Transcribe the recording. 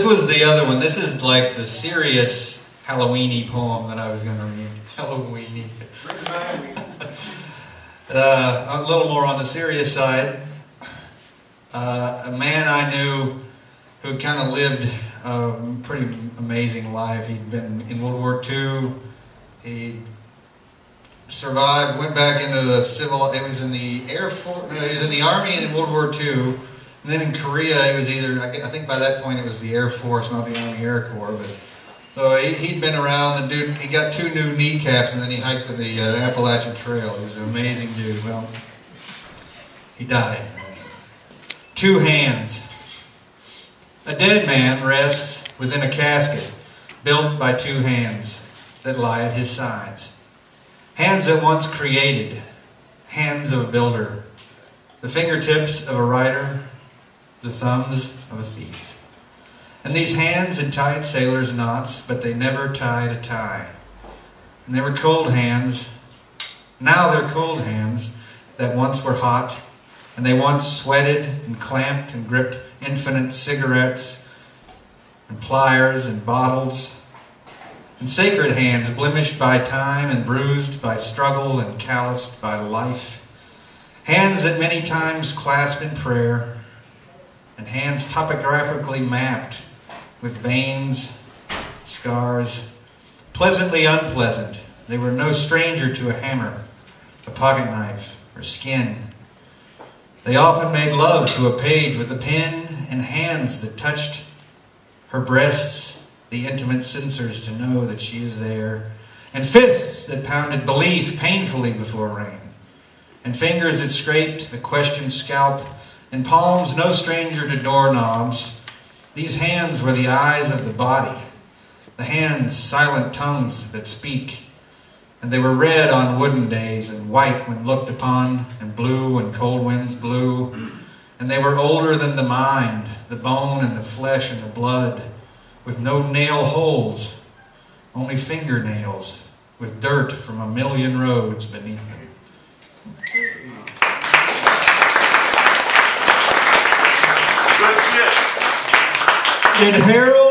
this was the other one. This is like the serious Halloweeny poem that I was going to read. Halloweeny. A little more on the serious side. A man I knew who kind of lived a pretty amazing life. He'd been in World War II. He survived, went back into the civil. It was in the Air Force. No, he was in the Army in World War II. And then in Korea, he was either, I think by that point it was the Air Force, not the Army Air Corps. But so he'd been around. The dude, he got 2 new kneecaps, and then he hiked the Appalachian Trail. He was an amazing dude. Well, he died. 2 hands. A dead man rests within a casket built by 2 hands that lie at his sides. Hands that once created, hands of a builder, the fingertips of a writer, the thumbs of a thief. And these hands had tied sailors' knots, but they never tied a tie. And they were cold hands. Now they're cold hands that once were hot, and they once sweated and clamped and gripped infinite cigarettes and pliers and bottles. And sacred hands blemished by time and bruised by struggle and calloused by life. Hands that many times clasp in prayer, and hands topographically mapped with veins, scars, pleasantly unpleasant. They were no stranger to a hammer, a pocket knife, or skin. They often made love to a page with a pen, and hands that touched her breasts, the intimate censors to know that she is there, and fists that pounded belief painfully before rain, and fingers that scraped a questioned scalp, and palms no stranger to doorknobs. These hands were the eyes of the body, the hands silent tongues that speak, and they were red on wooden days and white when looked upon, and blue when cold winds blew, and they were older than the mind, the bone and the flesh and the blood, with no nail holes, only fingernails, with dirt from a million roads beneath them. Good shit. Did Harold